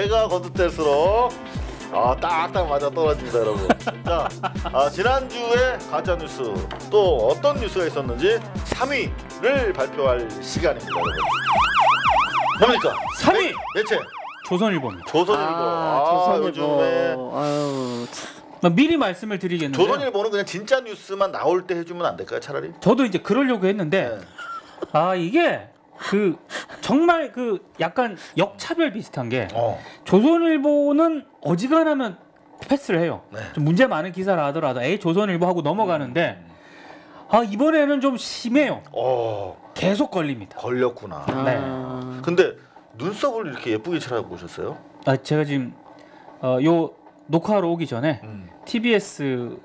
배가 거듭될수록 딱딱 맞아 떨어집니다, 여러분. 자, 지난주에 가짜뉴스 또 어떤 뉴스가 있었는지 3위를 발표할 시간입니다, 여러분. 뭡니까? 3위! 매체 조선일보입니다. 조선일보. 요즘에 아유, 참. 미리 말씀을 드리겠는데 조선일보는 그냥 진짜 뉴스만 나올 때 해주면 안 될까요, 차라리? 저도 이제 그러려고 했는데 이게 그 정말 그 약간 역차별 비슷한 게 조선일보는 어지간하면 패스를 해요. 네. 좀 문제 많은 기사를 하더라도 조선일보 하고 넘어가는데 이번에는 좀 심해요. 계속 걸립니다. 걸렸구나. 네. 근데 눈썹을 이렇게 예쁘게 칠하고 오셨어요? 제가 지금 요 녹화하러 오기 전에 TBS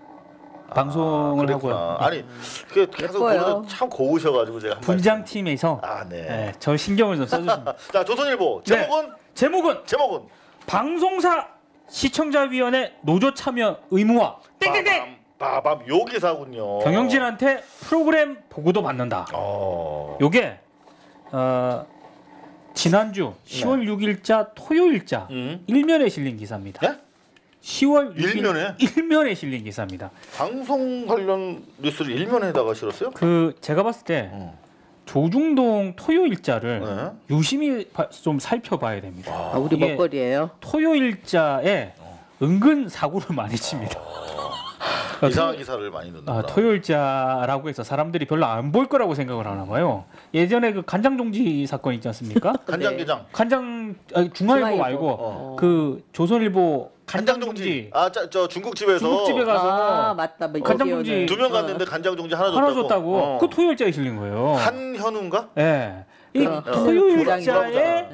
방송을 하고요. 아니, 그 계속 보면 참 고우셔가지고 제가 분장팀에서 네. 저 신경을 좀 써주십니다. 자, 조선일보 제목은 방송사 시청자위원회 노조 참여 의무화. 땡땡땡. 빠밤 요 기사군요. 경영진한테 프로그램 보고도 받는다. 요게 지난주 10월 6일자 토요일자 일면에 실린 기사입니다. 네? 10월 6일 일면에 실린 기사입니다. 방송 관련 뉴스를 일면에다가 실었어요? 제가 봤을 때 조중동 토요일자를 유심히 좀 살펴봐야 됩니다. 우리 먹거리예요. 토요일자에 은근 사고를 많이 칩니다. 이상한 기사를 많이 넣는다. 토요일자라고 해서 사람들이 별로 안 볼 거라고 생각을 하나 봐요. 예전에 그 간장종지 사건 있지 않습니까? 간장게장. 중앙일보 말고 그 조선일보 간장종지. 저 중국집에 가서 맞다. 간장종지 2명 갔는데 간장종지 하나 줬다고. 그 토요일자에 실린 거예요. 한현우인가? 네. 이 토요일자에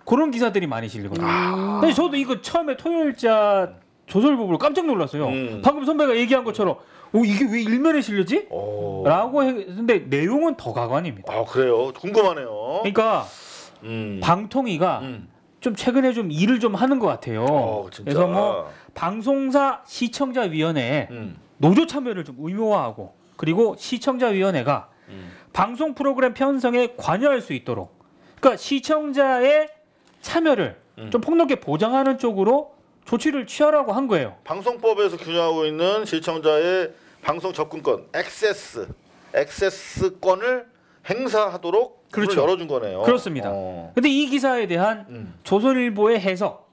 그런 기사들이 많이 실리거든요. 근데 저도 이거 처음에 토요일자 조선일보 보고 깜짝 놀랐어요. 방금 선배가 얘기한 것처럼 이게 왜 일면에 실렸지? 라고 했는데 내용은 더 가관입니다. 그래요? 궁금하네요. 그러니까 방통위가 좀 최근에 좀 일을 좀 하는 것 같아요. 그래서 뭐 방송사 시청자위원회에 노조 참여를 좀 의무화하고 그리고 시청자위원회가 방송 프로그램 편성에 관여할 수 있도록 그러니까 시청자의 참여를 좀 폭넓게 보장하는 쪽으로 조치를 취하라고 한 거예요. 방송법에서 규정하고 있는 시청자의 방송 접근권, 액세스권을 행사하도록 문을 열어준 거네요. 그렇습니다. 근데 이 기사에 대한 조선일보의 해석,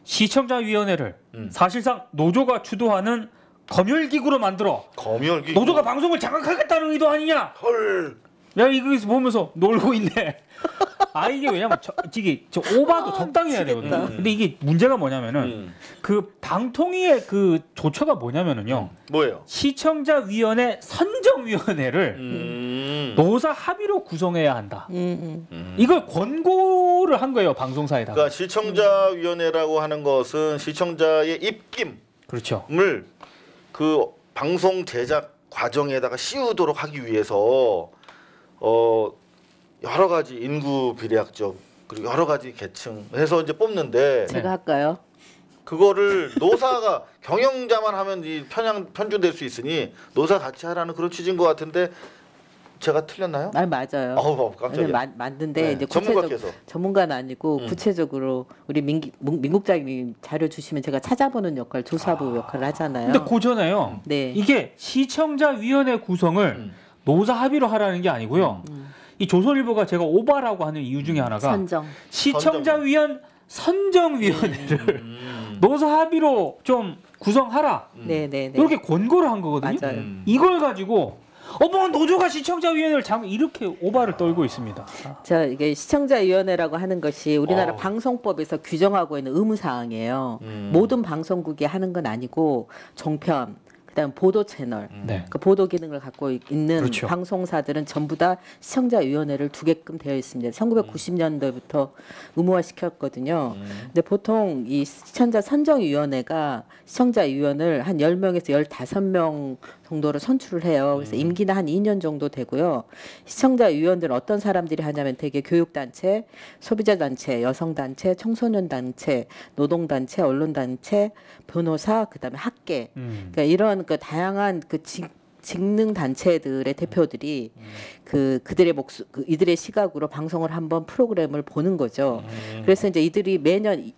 시청자위원회를 사실상 노조가 주도하는 검열기구로 만들어 노조가 방송을 장악하겠다는 의도 아니냐? 헐. 내가 이거 보면서 놀고 있네. 이게 왜냐면 저 오바도 적당히 해야 되거든요. 근데 이게 문제가 뭐냐면은 그 방통위의 그 조처가 뭐냐면은요. 뭐예요? 시청자위원회 선정위원회를 노사 합의로 구성해야 한다. 이걸 권고를 한 거예요, 방송사에다가. 그러니까 시청자위원회라고 하는 것은 시청자의 입김을 그 방송 제작 과정에다가 씌우도록 하기 위해서 여러 가지 인구 비례학적 그리고 여러 가지 계층 해서 이제 뽑는데 제가 할까요? 그거를 노사가 경영자만 하면 이 편준될 수 있으니 노사 같이 하라는 그런 취지인 것 같은데 제가 틀렸나요? 맞아요. 깜짝이야. 맞는데 이제 전문가께서 전문가는 아니고 구체적으로 우리 민국장님 자료 주시면 제가 찾아보는 역할, 조사부 역할을 하잖아요. 근데 고전에요. 이게 시청자위원회 구성을 노사 합의로 하라는 게 아니고요. 이 조선일보가 제가 오바라고 하는 이유 중에 하나가 시청자위원 선정위원회를 노사 합의로 좀 구성하라. 이렇게 권고를 한 거거든요. 이걸 가지고 뭐 노조가 시청자위원회를 이렇게 오바를 떨고 있습니다. 이게 시청자위원회라고 하는 것이 우리나라 방송법에서 규정하고 있는 의무사항이에요. 모든 방송국이 하는 건 아니고 종편, 그다음 보도 채널, 그 보도 기능을 갖고 있는 방송사들은 전부 다 시청자위원회를 두게끔 되어 있습니다. 1990년대부터 의무화시켰거든요. 근데 보통 이 시청자 선정위원회가 시청자위원을 한 10명에서 15명 정도로 선출을 해요. 그래서 임기는 한 2년 정도 되고요. 시청자위원들은 어떤 사람들이 하냐면 되게 교육단체, 소비자단체, 여성단체, 청소년단체, 노동단체, 언론단체, 변호사, 그다음에 학계, 그러니까 이런 그 다양한 그 직능 단체들의 대표들이 그들의 이들의 시각으로 방송을 한번 프로그램을 보는 거죠. 그래서 이제 이들이 매년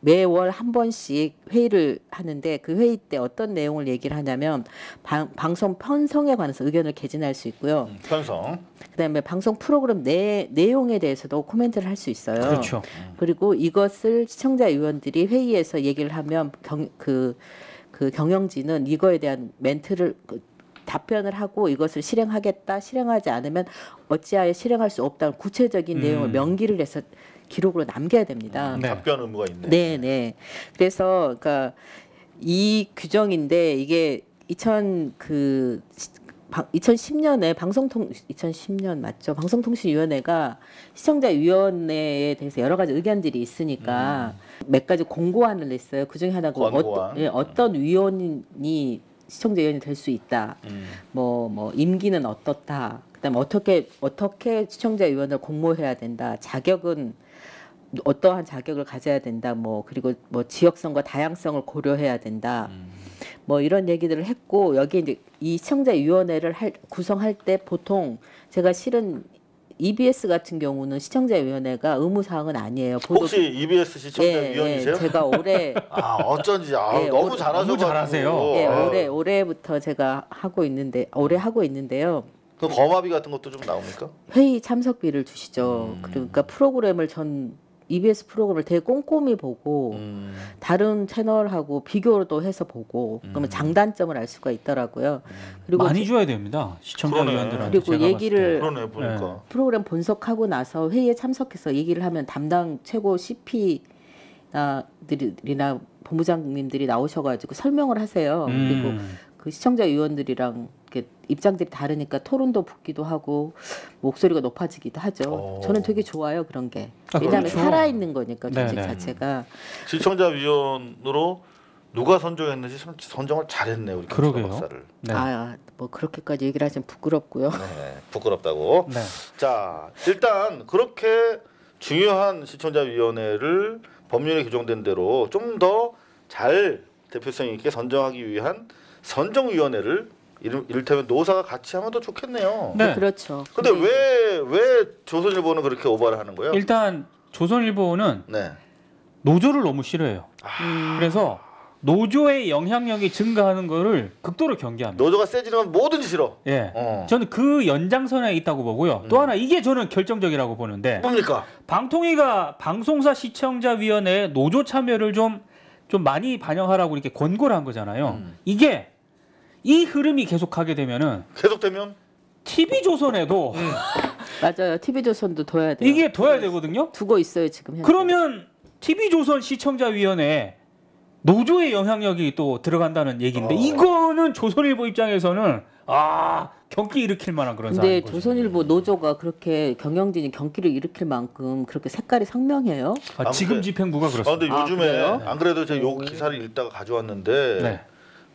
매월 한 번씩 회의를 하는데 그 회의 때 어떤 내용을 얘기를 하냐면 방송 편성에 관해서 의견을 개진할 수 있고요. 편성. 그다음에 방송 프로그램 내용에 대해서도 코멘트를 할 수 있어요. 그렇죠. 그리고 이것을 시청자위원들이 회의에서 얘기를 하면 그 경영진은 이거에 대한 멘트를 답변을 하고 이것을 실행하겠다, 실행하지 않으면 어찌하여 실행할 수 없다는 구체적인 내용을 명기를 해서 기록으로 남겨야 됩니다. 네. 답변 의무가 있네. 네. 그래서 그러니까 이 규정인데 이게 2010년에 2010년 맞죠? 방송통신위원회가 시청자위원회에 대해서 여러 가지 의견들이 있으니까 몇 가지 공고안을 냈어요. 그 중에 하나가 어떤 위원이 시청자위원이 될 수 있다. 뭐 임기는 어떻다. 그다음에 어떻게 시청자위원을 공모해야 된다. 자격은 어떠한 자격을 가져야 된다. 그리고 지역성과 다양성을 고려해야 된다. 이런 얘기들을 했고 여기 이제 이 시청자위원회를 구성할 때 보통 제가 실은 EBS 같은 경우는 시청자위원회가 의무사항은 아니에요. 혹시 EBS 시청자위원이세요? 제가 올해 어쩐지 너무 잘하세요. 올해부터 제가 올해 하고 있는데요. 그 거마비 같은 것도 좀 나옵니까? 회의 참석비를 주시죠. 그러니까 프로그램을 EBS 프로그램을 되게 꼼꼼히 보고 다른 채널하고 비교도 해서 보고 그러면 장단점을 알 수가 있더라고요. 그리고 많이 줘야 됩니다. 시청자위원들한테. 그리고 얘기를 보니까. 프로그램 분석하고 나서 회의에 참석해서 얘기를 하면 담당 최고 CP들이나 본부장님들이 나오셔가지고 설명을 하세요. 그리고 그 시청자위원들이랑 이렇게 입장들이 다르니까 토론도 붙기도 하고 목소리가 높아지기도 하죠. 저는 되게 좋아요 그런 게. 왜냐하면 그렇죠. 살아있는 거니까 조직 자체가. 시청자위원으로 누가 선정했는지 선정을 잘했네 우리 김수남 박사를. 네. 그렇게까지 얘기를 하시면 부끄럽고요. 네, 부끄럽다고. 네. 자 일단 그렇게 중요한 시청자위원회를 법률에 규정된 대로 좀 더 잘 대표성 있게 선정하기 위한 선정위원회를 이를테면 노사가 같이 하면 더 좋겠네요. 네. 그렇죠. 근데 왜 조선일보는 그렇게 오바를 하는 거예요? 일단 조선일보는 네. 노조를 너무 싫어해요. 그래서 노조의 영향력이 증가하는 거를 극도로 경계합니다. 노조가 세지는 건 뭐든지 싫어. 예. 저는 그 연장선에 있다고 보고요. 또 하나 이게 저는 결정적이라고 보는데 뭡니까? 방통위가 방송사 시청자위원회에 노조 참여를 좀 많이 반영하라고 이렇게 권고를 한 거잖아요. 이게 이 흐름이 계속하게 되면은 계속되면 TV조선에도 맞아요. TV조선도 둬야 돼요. 이게 둬야 되거든요. 두고 있어요 지금 현재. 그러면 TV조선 시청자위원회에 노조의 영향력이 또 들어간다는 얘기인데 이거는 조선일보 입장에서는 경기 일으킬 만한 그런 상황인 거죠. 근데 조선일보 노조가 그렇게 경영진이 경기를 일으킬 만큼 그렇게 색깔이 선명해요? 지금 집행부가 그렇습니다. 근데 요즘에 안 그래도 제가 요 기사를 읽다가 가져왔는데 네.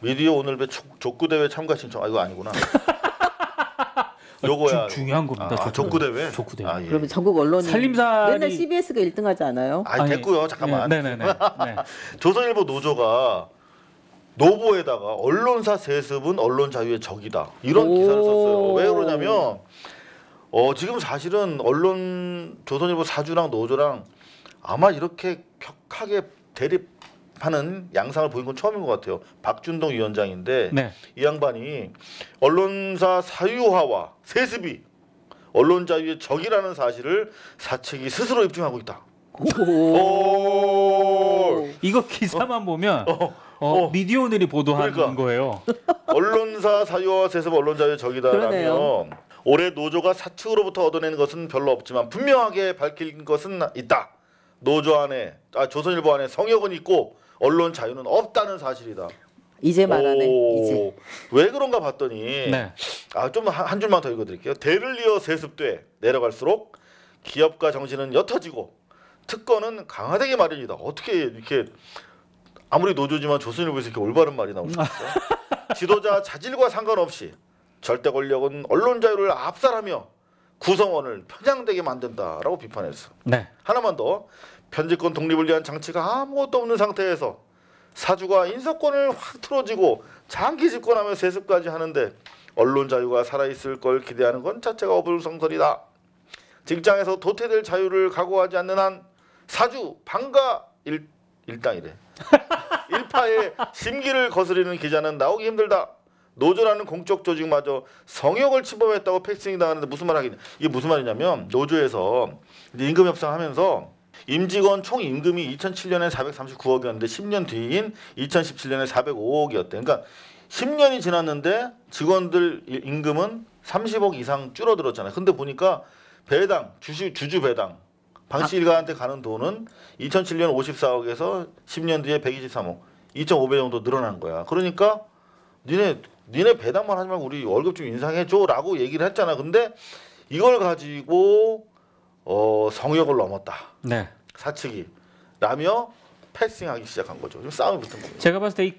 미디어 오늘배 족구대회 참가 신청 이거 아니구나. 요거야. 중요한 겁니다. 족구대회. 족구대회. 그러면 전국 언론이 살림살이 맨날 CBS가 1등하지 않아요? 됐고요. 잠깐만. 네네네. 조선일보 노조가 노보에다가 언론사 세습은 언론 자유의 적이다 이런 기사를 썼어요. 왜 그러냐면 지금 사실은 조선일보 사주랑 노조랑 아마 이렇게 격하게 대립하는 양상을 보인 건 처음인 것 같아요. 박준동 위원장인데 이 양반이 언론사 사유화와 세습이 언론 자유의 적이라는 사실을 사측이 스스로 입증하고 있다. 이거 기사만 보면 미디어오늘이 보도한 거예요. 언론사 사유화 세습 언론 자유의 적이다라면 올해 노조가 사측으로부터 얻어낸 것은 별로 없지만 분명하게 밝힌 것은 있다. 노조 안에 조선일보 안에 성역은 있고 언론 자유는 없다는 사실이다. 이제 말하네. 이제. 왜 그런가 봤더니 좀 한 줄만 더 읽어드릴게요. 대를 이어 세습돼 내려갈수록 기업가 정신은 옅어지고 특권은 강화되기 마련이다. 어떻게 이렇게 아무리 노조지만 조선일보에서 이렇게 올바른 말이 나올 수 있어요? 지도자 자질과 상관없이 절대 권력은 언론 자유를 압살하며 구성원을 편향되게 만든다라고 비판했어. 하나만 더. 편집권 독립을 위한 장치가 아무것도 없는 상태에서 사주가 인사권을 확 틀어지고 장기 집권하며 세습까지 하는데 언론 자유가 살아있을 걸 기대하는 건 자체가 어불성설이다. 직장에서 도태될 자유를 각오하지 않는 한 사주 방가 일당이래. 일파의 심기를 거스르는 기자는 나오기 힘들다. 노조라는 공적 조직마저 성역을 침범했다고 패싱 당하는데 무슨 말 하겠냐. 이게 무슨 말이냐면 노조에서 이제 임금 협상하면서 임직원 총 임금이 2007년에 439억이었는데 10년 뒤인 2017년에 405억이었대. 그러니까 10년이 지났는데 직원들 임금은 30억 이상 줄어들었잖아요. 근데 보니까 배당, 주주 배당, 방씨 일가한테 가는 돈은 2007년 54억에서 10년 뒤에 123억, 2.5배 정도 늘어난 거야. 그러니까 니네 배당만 하지 말고 우리 월급 좀 인상해줘라고 얘기를 했잖아. 근데 이걸 가지고 성역을 넘었다. 네. 사측이 라며 패싱하기 시작한 거죠. 좀 싸움이 붙은 겁니다. 제가 봤을 때 이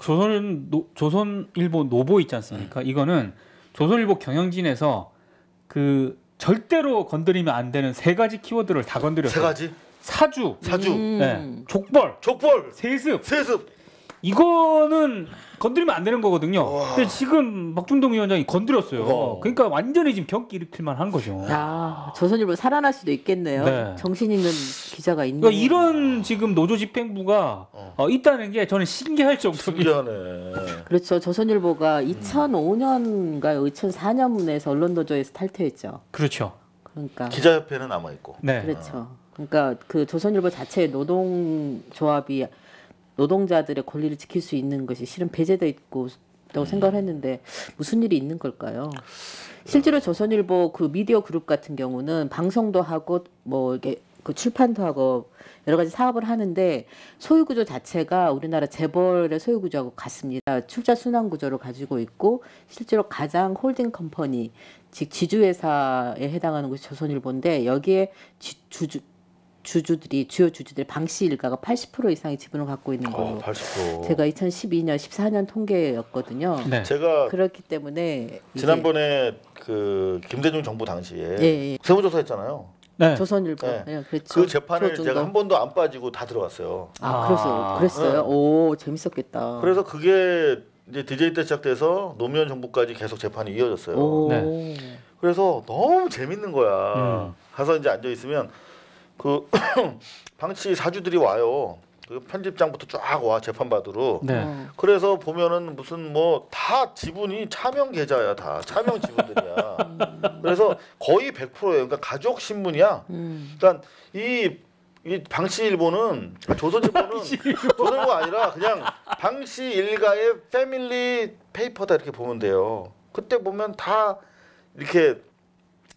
조선일보 노보 있지 않습니까? 이거는 조선일보 경영진에서 그 절대로 건드리면 안 되는 3가지 키워드를 다 건드렸어요. 3가지? 사주, 네. 족벌, 세습. 이거는 건드리면 안 되는 거거든요. 근데 지금 박준동 위원장이 건드렸어요. 그러니까 완전히 지금 병기 일으킬만 한 거죠. 야, 조선일보 살아날 수도 있겠네요. 네. 정신 있는 기자가 있네. 그러니까 이런 지금 노조 집행부가 있다는 게 저는 신기할 정도입니다. 신기하네. 그렇죠. 조선일보가 2005년인가요? 2004년에서 언론노조에서 탈퇴했죠. 그렇죠. 그러니까 기자협회는 남아 있고. 네. 그렇죠. 그러니까 그 조선일보 자체의 노동조합이 노동자들의 권리를 지킬 수 있는 것이 실은 배제돼 있고 있다고 생각을 했는데 무슨 일이 있는 걸까요? 실제로 조선일보 그 미디어 그룹 같은 경우는 방송도 하고 뭐 이게 그 출판도 하고 여러 가지 사업을 하는데 소유 구조 자체가 우리나라 재벌의 소유 구조하고 같습니다. 출자 순환 구조를 가지고 있고 실제로 가장 홀딩 컴퍼니 즉 지주회사에 해당하는 것이 조선일보인데 여기에 주요 주주들이 방씨 일가가 80% 이상의 지분을 갖고 있는 걸로 80%. 제가 2012년, 14년 통계였거든요. 네. 제가 그렇기 때문에 지난번에 그 김대중 정부 당시에 세무조사했잖아요. 네. 조선일보. 네. 네, 그렇죠. 그 재판을 제가 한 번도 안 빠지고 다 들어갔어요. 그랬어요. 네. 오, 재밌었겠다. 그래서 그게 이제 DJ 때 시작돼서 노무현 정부까지 계속 재판이 이어졌어요. 네. 그래서 너무 재밌는 거야. 가서 이제 앉아 있으면 그 방치 사주들이 와요. 그 편집장부터 쫙 와 재판 받으러. 네. 그래서 보면은 무슨 뭐 다 지분이 차명 계좌야, 다 차명 지분들이야. 그래서 거의 100%예요. 그러니까 가족 신문이야. 그러니까 이 방씨일보는 조선일보는 조선일보가 아니라 그냥 방씨 일가의 패밀리 페이퍼다 이렇게 보면 돼요. 그때 보면 다 이렇게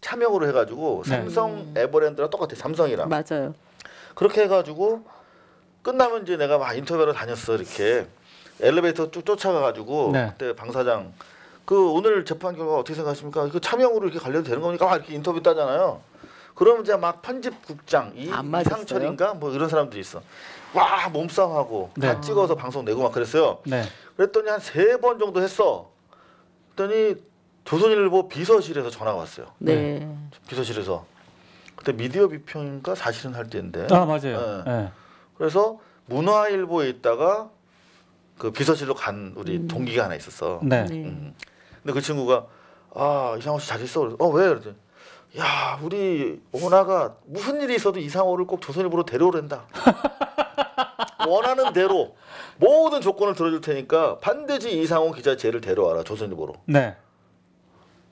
차명으로 해가지고 삼성 에버랜드랑 똑같아. 삼성이랑. 맞아요. 그렇게 해가지고 끝나면 이제 내가 막 인터뷰를 다녔어. 이렇게 엘리베이터 쭉 쫓아가가지고 그때 방 사장 그 오늘 재판 결과 어떻게 생각하십니까? 이거 차명으로 이렇게 관련이 되는 겁니까? 막 이렇게 인터뷰 따잖아요. 그러면 이제 막 편집국장 이상철인가 뭐 이런 사람들이 있어. 와 몸싸움하고 다 찍어서 방송 내고 막 그랬어요. 그랬더니 한 3번 정도 했어. 그랬더니 조선일보 비서실에서 전화가 왔어요. 네. 비서실에서 그때 미디어 비평인가 사실은 할 때인데. 맞아요. 네. 그래서 문화일보에 있다가 그 비서실로 간 우리 동기가 하나 있었어. 네. 근데 그 친구가 이상호 씨 잘 있어. 왜? 그랬더니 야 우리 오나가 무슨 일이 있어도 이상호를 꼭 조선일보로 데려오란다. 원하는 대로 모든 조건을 들어줄 테니까 반드시 이상호 기자 쟤를 데려와라 조선일보로. 네.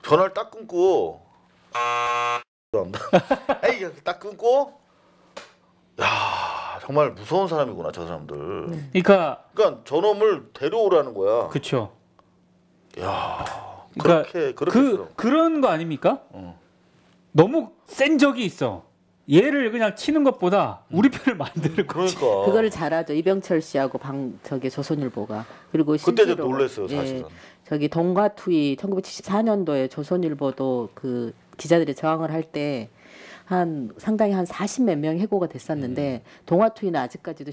전화를 딱 끊고 에이 딱 끊고 야 정말 무서운 사람이구나 저 사람들. 그러니까 저놈을 데려오라는 거야. 그렇죠. 야 그렇게 그런 거 아닙니까? 너무 센 적이 있어. 얘를 그냥 치는 것보다 우리 편을 만드는 거지. 그러니까. 그거를 잘하죠. 이병철 씨하고 조선일보가. 그리고 그때 실제로 놀랐어요 사실은. 저기 동과투이 1974년도에 조선일보도 그 기자들이 저항을 할 때 상당히 한 40몇 명이 해고가 됐었는데 동아투이는 아직까지도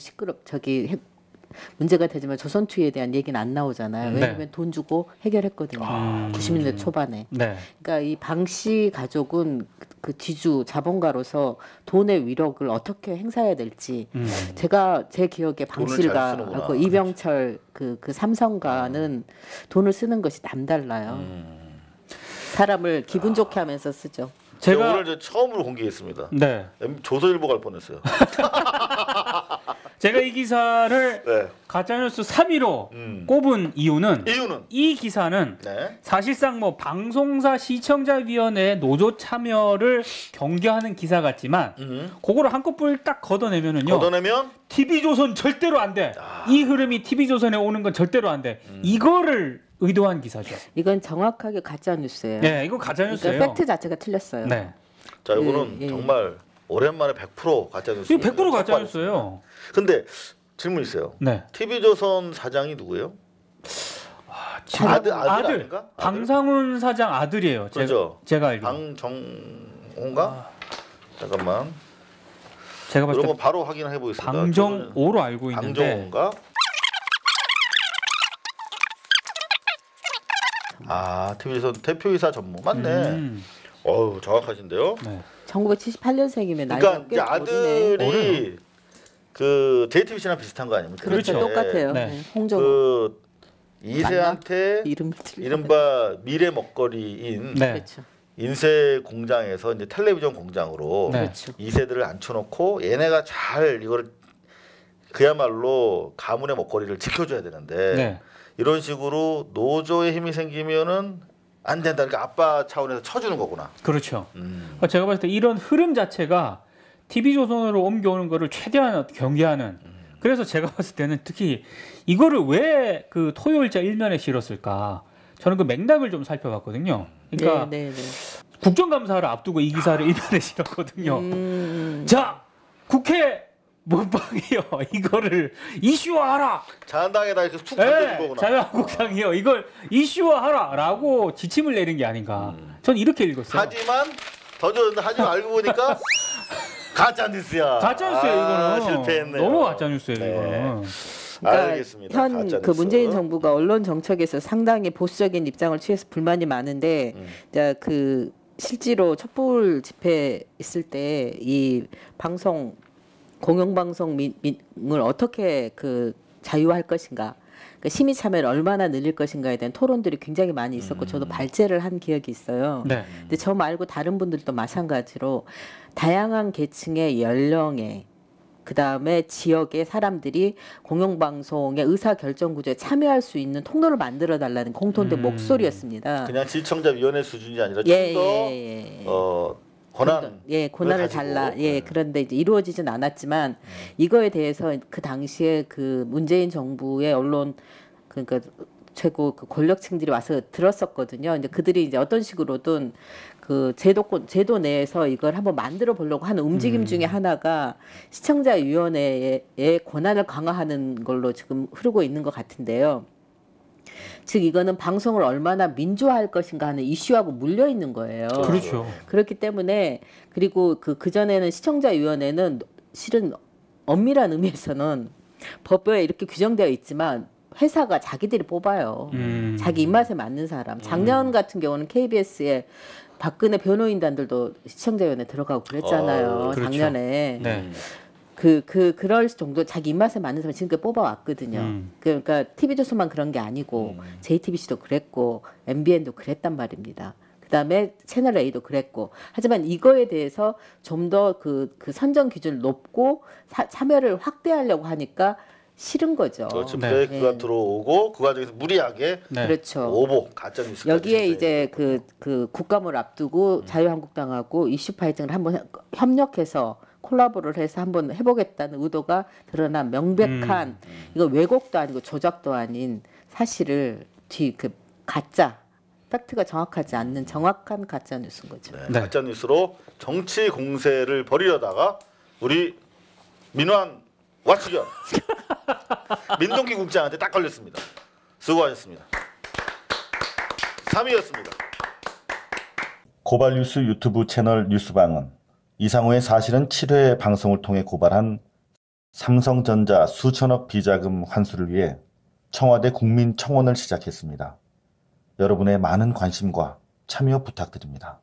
문제가 되지만 조선투이에 대한 얘기는 안 나오잖아요. 왜냐하면 돈 주고 해결했거든요. 90년대 초반에. 그러니까 이 방씨 가족은 그 지주 자본가로서 돈의 위력을 어떻게 행사해야 될지 제 기억에 방씨가 이병철 그 삼성가는 돈을 쓰는 것이 남달라요. 사람을 기분 좋게 하면서 쓰죠. 제가 오늘 처음으로 공개했습니다. 조선일보 갈 뻔했어요. 제가 이 기사를 네. 가짜뉴스 3위로 꼽은 이유는 이 기사는 네. 사실상 뭐 방송사 시청자위원회 노조 참여를 경계하는 기사 같지만 그거를 한꺼풀 딱 걷어내면은요. TV조선 절대로 안 돼. 이 흐름이 TV조선에 오는 건 절대로 안 돼. 이거를 의도한 기사죠. 이건 정확하게 가짜 뉴스예요. 네, 이거 가짜 뉴스예요. 그러니까 팩트 자체가 틀렸어요. 네. 자, 이거는 정말 오랜만에 100% 가짜 뉴스. 이거 100% 가짜 뉴스예요. 근데 질문 있어요. 네. TV조선 사장이 누구예요? 아들. 방상훈 사장 아들이에요. 그렇죠. 제가 알기로. 방정호인가? 잠깐만. 제가 봤을 때 이런 거 바로 확인해 보겠습니다. 방정호로 알고 있는데. 방정호인가? TV조선 대표이사 전무 맞네. 어우, 정확하신데요. 네. 1978년생이면 나이가 그러니까 이제 아들이 그 JTBC랑 비슷한 거 아닙니까? 그렇죠. 똑같아요. 네. 홍정호. 그 2세한테 이른바 미래 먹거리인 그렇죠. 인쇄 공장에서 이제 텔레비전 공장으로 네. 2세들을 앉혀놓고 얘네가 잘 이거를 그야말로 가문의 먹거리를 지켜줘야 되는데 네. 이런 식으로 노조의 힘이 생기면은 안 된다. 그러니까 아빠 차원에서 쳐주는 거구나. 그렇죠. 제가 봤을 때 이런 흐름 자체가 TV조선으로 옮겨오는 거를 최대한 경계하는. 그래서 제가 봤을 때는 특히 이거를 왜 그 토요일자 일면에 실었을까? 저는 그 맥락을 좀 살펴봤거든요. 그러니까 국정감사를 앞두고 이 기사를 일면에 실었거든요. 자, 국회 문방이요. 이거를 이슈화하라. 자한당에다 이렇게 툭 던져준 거구나. 자유한국당이요. 이걸 이슈화하라라고 지침을 내린 게 아닌가. 전 이렇게 읽었어요. 하지만 하지만 알고 보니까 가짜 뉴스야. 가짜 뉴스예요, 이거는. 실패했네요. 너무 가짜 뉴스예요, 이거는. 그러니까 알겠습니다. 현 그 문재인 정부가 언론 정책에서 상당히 보수적인 입장을 취해서 불만이 많은데, 그 실제로 촛불 집회 있을 때 이 방송 공영방송을 어떻게 그 자유화할 것인가, 그러니까 시민 참여를 얼마나 늘릴 것인가에 대한 토론들이 굉장히 많이 있었고 저도 발제를 한 기억이 있어요. 네. 근데 저 말고 다른 분들도 마찬가지로 다양한 계층의 연령에 그다음에 지역의 사람들이 공영방송의 의사결정 구조에 참여할 수 있는 통로를 만들어달라는 공통된 목소리였습니다. 그냥 시청자위원회 수준이 아니라 좀 더 권한을 달라. 그런데 이제 이루어지진 않았지만 이거에 대해서 그 당시에 그 문재인 정부의 언론 그러니까 최고 그 권력층들이 와서 들었었거든요. 이제 그들이 이제 어떤 식으로든 그 제도 내에서 이걸 한번 만들어 보려고 하는 움직임 중에 하나가 시청자위원회의 권한을 강화하는 걸로 지금 흐르고 있는 것 같은데요. 즉 이거는 방송을 얼마나 민주화할 것인가 하는 이슈하고 물려 있는 거예요. 그렇죠. 그렇기 때문에 그리고 그 전에는 시청자위원회는 실은 엄밀한 의미에서는 법에 이렇게 규정되어 있지만 회사가 자기들이 뽑아요. 자기 입맛에 맞는 사람. 작년 같은 경우는 KBS에 박근혜 변호인단들도 시청자위원회 들어가고 그랬잖아요. 그렇죠. 작년에. 네. 그럴 정도 자기 입맛에 맞는 사람 지금까지 뽑아왔거든요. 그러니까 TV조선만 그런 게 아니고 JTBC도 그랬고 MBN도 그랬단 말입니다. 그다음에 채널A도 그랬고. 하지만 이거에 대해서 좀 더 그 선정 기준을 높고 참여를 확대하려고 하니까 싫은 거죠. 그렇죠. 브레이크가 들어오고 그 과정에서 무리하게 그렇죠. 오보 가짜 뉴스 여기에 이제 그 국감을 앞두고 자유한국당하고 이슈파이팅을 한번 협력해서 콜라보를 해서 한번 해보겠다는 의도가 드러난 명백한 이거 왜곡도 아니고 조작도 아닌 사실을 그 가짜 팩트가 정확하지 않는 정확한 가짜 뉴스인 거죠. 가짜 뉴스로 정치 공세를 벌이려다가 우리 민환 와치견 민동기 국장한테 딱 걸렸습니다. 수고하셨습니다. 3위였습니다. 고발뉴스 유튜브 채널 뉴스방은 이상호의 사실은 7회 방송을 통해 고발한 삼성전자 수천억 비자금 환수를 위해 청와대 국민청원을 시작했습니다. 여러분의 많은 관심과 참여 부탁드립니다.